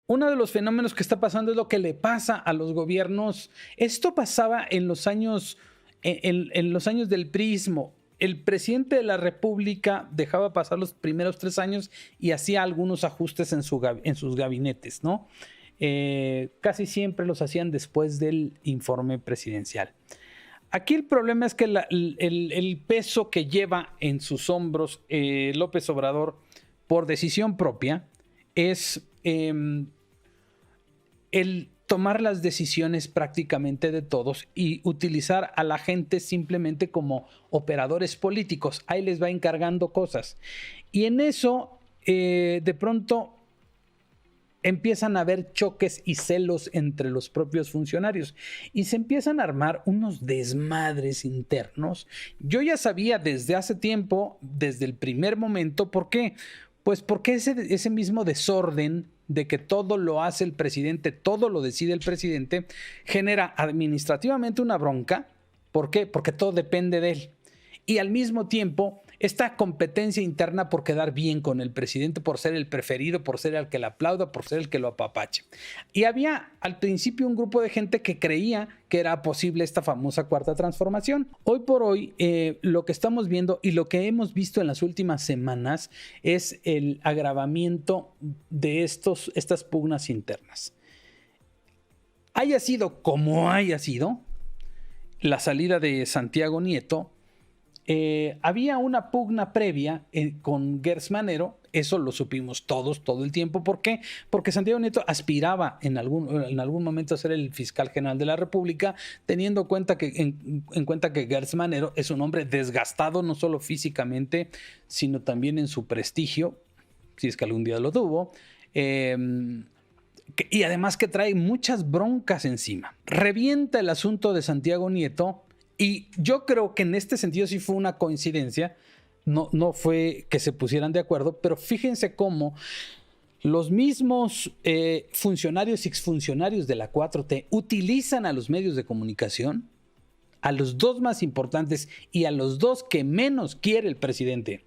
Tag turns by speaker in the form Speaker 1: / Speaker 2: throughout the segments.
Speaker 1: uno de los fenómenos que está pasando es lo que le pasa a los gobiernos. Esto pasaba en los años, en los años del priismo. El presidente de la República dejaba pasar los primeros 3 años y hacía algunos ajustes en sus gabinetes, ¿no? Casi siempre los hacían después del informe presidencial. Aquí el problema es que el peso que lleva en sus hombros López Obrador por decisión propia es el tomar las decisiones prácticamente de todos y utilizar a la gente simplemente como operadores políticos. Ahí les va encargando cosas. Y en eso, de pronto, empiezan a haber choques y celos entre los propios funcionarios y se empiezan a armar unos desmadres internos. Yo ya sabía desde hace tiempo, desde el primer momento, ¿por qué? Pues porque ese mismo desorden de que todo lo hace el presidente, todo lo decide el presidente, genera administrativamente una bronca. ¿Por qué? Porque todo depende de él. Y al mismo tiempo, esta competencia interna por quedar bien con el presidente, por ser el preferido, por ser el que le aplauda, por ser el que lo apapache. Y había al principio un grupo de gente que creía que era posible esta famosa cuarta transformación. Hoy por hoy, lo que estamos viendo y lo que hemos visto en las últimas semanas es el agravamiento de estas pugnas internas. Haya sido como haya sido la salida de Santiago Nieto, había una pugna previa con Gertz Manero. Eso lo supimos todos todo el tiempo. ¿Por qué? Porque Santiago Nieto aspiraba en algún momento a ser el fiscal general de la República, teniendo cuenta en cuenta que Gertz Manero es un hombre desgastado no solo físicamente, sino también en su prestigio, si es que algún día lo tuvo, y además que trae muchas broncas encima. Revienta el asunto de Santiago Nieto. Y yo creo que en este sentido sí fue una coincidencia, no fue que se pusieran de acuerdo, pero fíjense cómo los mismos funcionarios y exfuncionarios de la 4T utilizan a los medios de comunicación, a los dos más importantes y a los dos que menos quiere el presidente,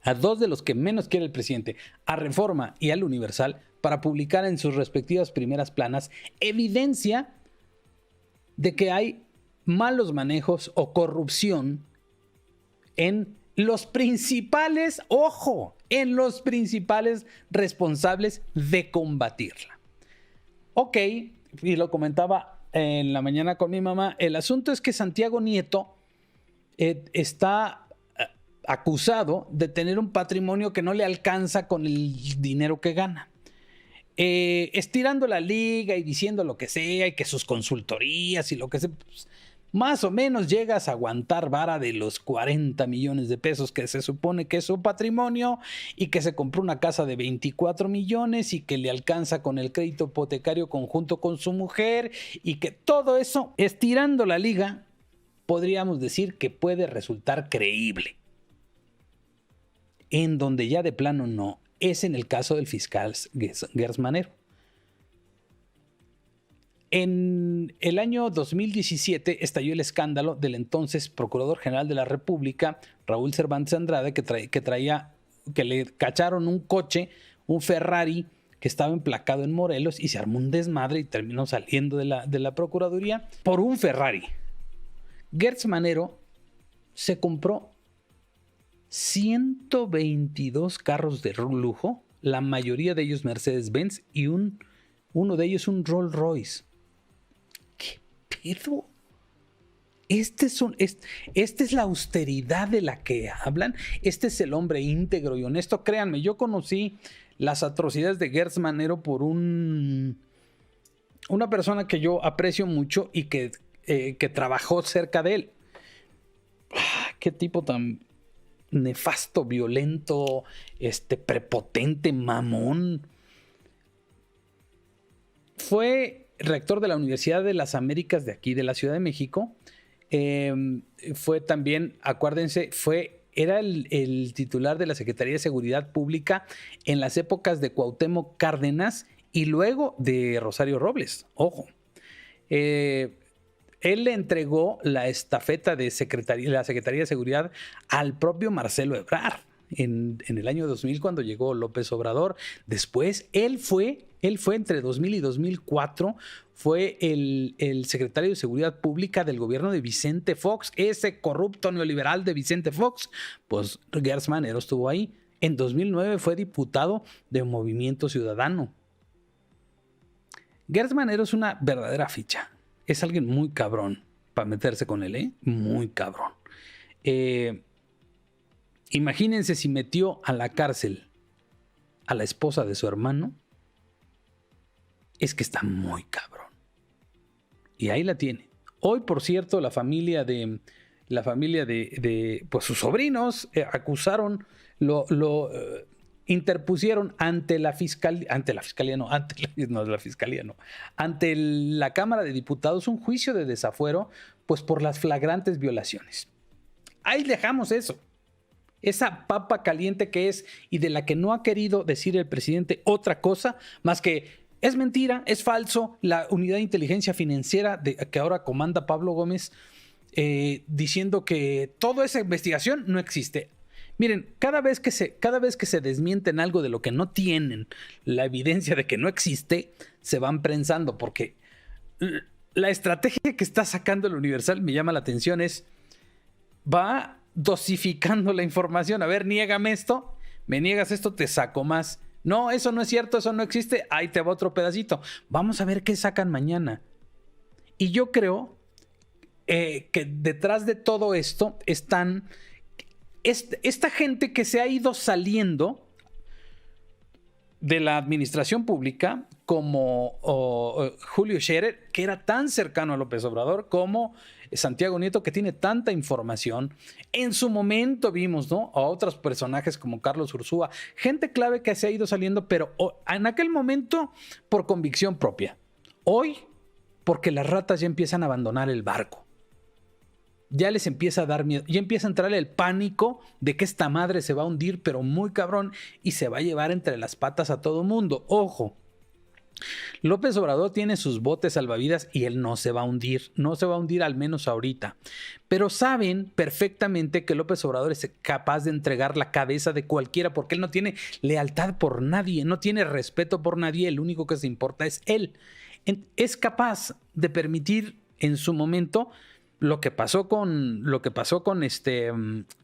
Speaker 1: a dos de los que menos quiere el presidente, a Reforma y al Universal, para publicar en sus respectivas primeras planas evidencia de que hay malos manejos o corrupción en los principales, ojo, en los principales responsables de combatirla. Ok, y lo comentaba en la mañana con mi mamá, el asunto es que Santiago Nieto está acusado de tener un patrimonio que no le alcanza con el dinero que gana. Estirando la liga y diciendo lo que sea y que sus consultorías y lo que sea, pues, más o menos llegas a aguantar vara de los 40 millones de pesos que se supone que es su patrimonio, y que se compró una casa de 24 millones y que le alcanza con el crédito hipotecario conjunto con su mujer, y que todo eso, estirando la liga, podríamos decir que puede resultar creíble. En donde ya de plano no, es en el caso del fiscal Gertz Manero. En el año 2017 estalló el escándalo del entonces Procurador General de la República, Raúl Cervantes Andrade, que le cacharon un coche, un Ferrari, que estaba emplacado en Morelos, y se armó un desmadre y terminó saliendo de la Procuraduría por un Ferrari. Gertz Manero se compró 122 carros de lujo, la mayoría de ellos Mercedes-Benz, y uno de ellos un Rolls Royce. ¿Qué pedo? Esta es la austeridad de la que hablan. Este es el hombre íntegro y honesto. Créanme, yo conocí las atrocidades de Gertz Manero por una persona que yo aprecio mucho y que trabajó cerca de él. Qué tipo tan nefasto, violento, prepotente, mamón. Fue rector de la Universidad de las Américas de aquí, de la Ciudad de México. Fue también, acuérdense, era el titular de la Secretaría de Seguridad Pública en las épocas de Cuauhtémoc Cárdenas y luego de Rosario Robles. Ojo. Él le entregó la estafeta de la Secretaría de Seguridad al propio Marcelo Ebrard. en el año 2000 cuando llegó López Obrador. Después, él fue entre 2000 y 2004, fue el secretario de Seguridad Pública del gobierno de Vicente Fox, ese corrupto neoliberal de Vicente Fox. Pues Gers Manero estuvo ahí. En 2009 fue diputado de Movimiento Ciudadano. Gers Manero es una verdadera ficha. Es alguien muy cabrón para meterse con él, ¿eh? Muy cabrón. Imagínense si metió a la cárcel a la esposa de su hermano. Es que está muy cabrón. Y ahí la tiene. Hoy, por cierto, la familia de pues sus sobrinos acusaron, interpusieron ante la Cámara de Diputados un juicio de desafuero, pues por las flagrantes violaciones. Ahí dejamos eso. Esa papa caliente que es y de la que no ha querido decir el presidente otra cosa más que es mentira, es falso. La unidad de inteligencia financiera que ahora comanda Pablo Gómez, diciendo que toda esa investigación no existe. Miren, cada vez que se desmienten algo de lo que no tienen la evidencia de que no existe, se van prensando, porque la estrategia que está sacando el Universal, me llama la atención, va dosificando la información. A ver, niégame esto, me niegas esto, te saco más. No, eso no es cierto, eso no existe, ahí te va otro pedacito. Vamos a ver qué sacan mañana. Y yo creo que detrás de todo esto están esta gente que se ha ido saliendo de la administración pública, como Julio Scherer, que era tan cercano a López Obrador, como Santiago Nieto, que tiene tanta información. En su momento vimos, ¿no?, a otros personajes como Carlos Ursúa, gente clave que se ha ido saliendo, pero en aquel momento por convicción propia. Hoy, porque las ratas ya empiezan a abandonar el barco. Ya les empieza a dar miedo, ya empieza a entrarle el pánico de que esta madre se va a hundir, pero muy cabrón, y se va a llevar entre las patas a todo mundo. Ojo, López Obrador tiene sus botes salvavidas y él no se va a hundir, no se va a hundir al menos ahorita. Pero saben perfectamente que López Obrador es capaz de entregar la cabeza de cualquiera, porque él no tiene lealtad por nadie, no tiene respeto por nadie, el único que se importa es él. Es capaz de permitir en su momento lo que pasó con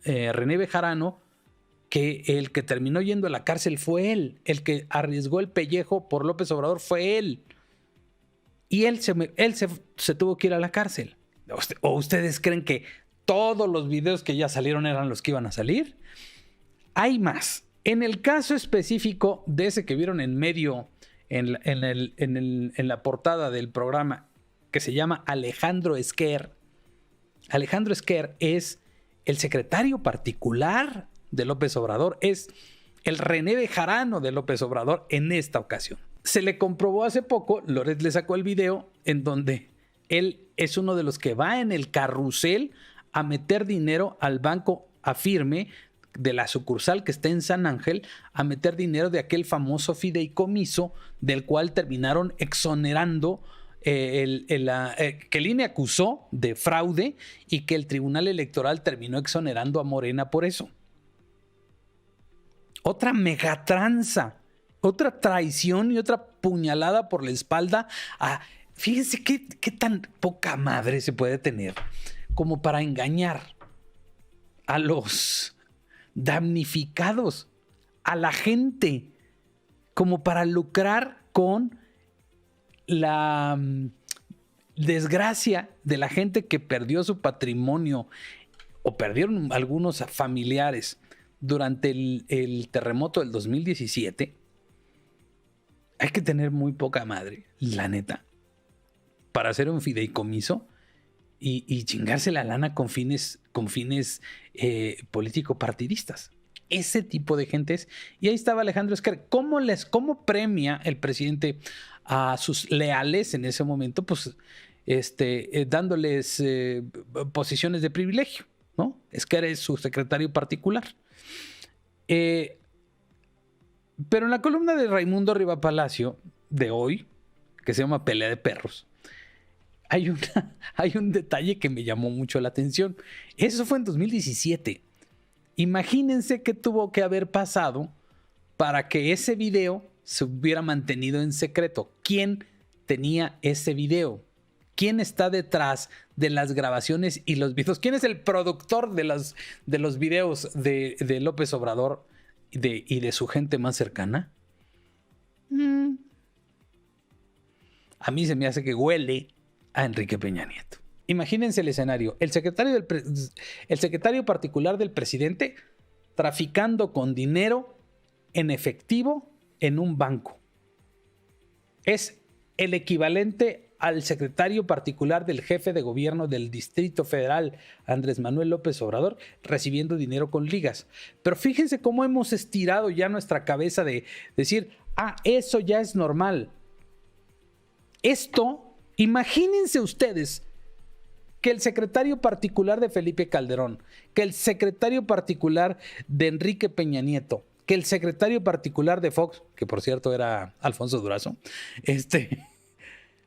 Speaker 1: René Bejarano, que el que terminó yendo a la cárcel fue él, el que arriesgó el pellejo por López Obrador fue él, y él se tuvo que ir a la cárcel. ¿O ustedes creen que todos los videos que ya salieron eran los que iban a salir? Hay más. En el caso específico de ese que vieron en medio, en la portada del programa, que se llama Alejandro Esquer. Alejandro Esquer es el secretario particular de López Obrador, es el René Bejarano de López Obrador en esta ocasión. Se le comprobó hace poco, Loret le sacó el video en donde él es uno de los que va en el carrusel a meter dinero al banco Afirme de la sucursal que está en San Ángel, a meter dinero de aquel famoso fideicomiso del cual terminaron exonerando, que el INE acusó de fraude y que el Tribunal Electoral terminó exonerando a Morena por eso. Otra megatranza, otra traición y otra puñalada por la espalda. Fíjense qué tan poca madre se puede tener como para engañar a los damnificados, a la gente, como para lucrar con la desgracia de la gente que perdió su patrimonio o perdieron algunos familiares durante el terremoto del 2017. Hay que tener muy poca madre, la neta, para hacer un fideicomiso y chingarse la lana con fines político-partidistas. Ese tipo de gentes. Y ahí estaba Alejandro Esquer. ¿Cómo premia el presidente a sus leales en ese momento? Pues dándoles posiciones de privilegio, ¿no? Esquer es su secretario particular. Pero en la columna de Raimundo Riva Palacio de hoy, que se llama Pelea de Perros, hay un detalle que me llamó mucho la atención. Eso fue en 2017. Imagínense qué tuvo que haber pasado para que ese video se hubiera mantenido en secreto. ¿Quién tenía ese video? ¿Quién está detrás de las grabaciones y los videos? ¿Quién es el productor de los videos de López Obrador y de su gente más cercana? A mí se me hace que huele a Enrique Peña Nieto. Imagínense el escenario. El secretario particular del presidente traficando con dinero en efectivo en un banco. Es el equivalente al secretario particular del jefe de gobierno del Distrito Federal, Andrés Manuel López Obrador, recibiendo dinero con ligas. Pero fíjense cómo hemos estirado ya nuestra cabeza de decir, eso ya es normal. Esto, imagínense ustedes que el secretario particular de Felipe Calderón, que el secretario particular de Enrique Peña Nieto, que el secretario particular de Fox, que por cierto era Alfonso Durazo,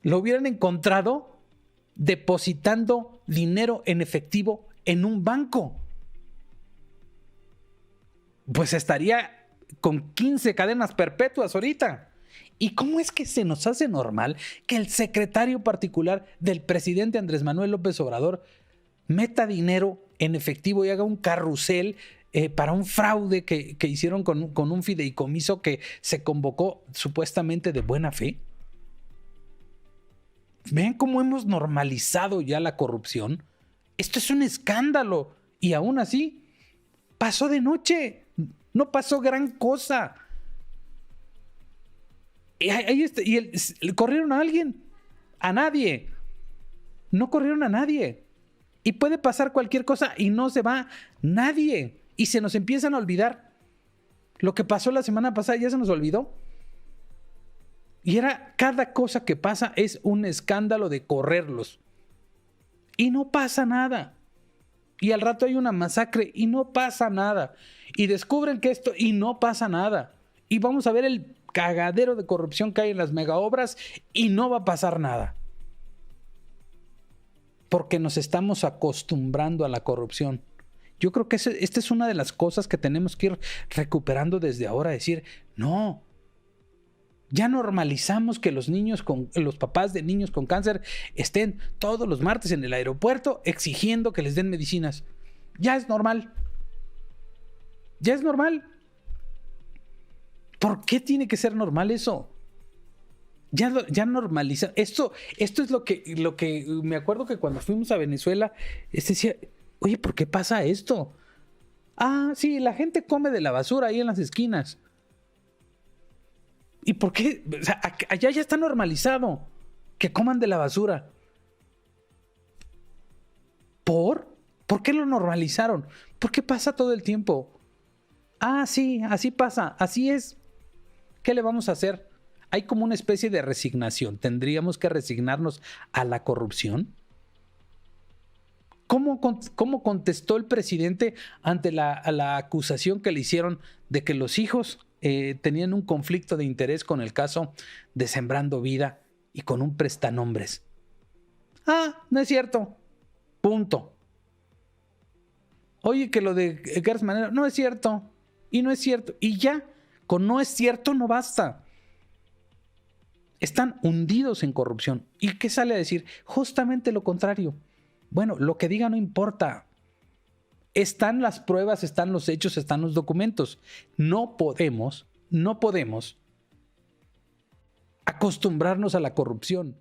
Speaker 1: lo hubieran encontrado depositando dinero en efectivo en un banco. Pues estaría con 15 cadenas perpetuas ahorita. ¿Y cómo es que se nos hace normal que el secretario particular del presidente Andrés Manuel López Obrador meta dinero en efectivo y haga un carrusel para un fraude que hicieron con un fideicomiso que se convocó supuestamente de buena fe? Vean cómo hemos normalizado ya la corrupción. Esto es un escándalo. Y aún así, pasó de noche. No pasó gran cosa. ¿Corrieron a alguien? A nadie. No corrieron a nadie. Y puede pasar cualquier cosa y no se va nadie. Y se nos empiezan a olvidar. Lo que pasó la semana pasada ya se nos olvidó. Y cada cosa que pasa es un escándalo de correrlos. Y no pasa nada. Y al rato hay una masacre y no pasa nada. Y descubren que esto y no pasa nada. Y vamos a ver el cagadero de corrupción que hay en las megaobras y no va a pasar nada. Porque nos estamos acostumbrando a la corrupción. Yo creo que esta es una de las cosas que tenemos que ir recuperando desde ahora. Decir, no. Ya normalizamos que los papás de niños con cáncer estén todos los martes en el aeropuerto exigiendo que les den medicinas. Ya es normal. Ya es normal. ¿Por qué tiene que ser normal eso? Ya normaliza. Esto es lo que me acuerdo que cuando fuimos a Venezuela, decía, oye, ¿por qué pasa esto? Sí, la gente come de la basura ahí en las esquinas. ¿Y por qué? O sea, allá ya está normalizado que coman de la basura. ¿Por qué lo normalizaron? ¿Por qué pasa todo el tiempo? Sí, así pasa, así es. ¿Qué le vamos a hacer? Hay como una especie de resignación. ¿Tendríamos que resignarnos a la corrupción? ¿Cómo contestó el presidente ante la acusación que le hicieron de que los hijos tenían un conflicto de interés con el caso de Sembrando Vida y con un prestanombres? No es cierto. Punto. Oye, que lo de Gertz Manero, no es cierto. Y no es cierto. Y ya, con no es cierto no basta. Están hundidos en corrupción. ¿Y qué sale a decir? Justamente lo contrario. Bueno, lo que diga no importa. Están las pruebas, están los hechos, están los documentos. No podemos acostumbrarnos a la corrupción.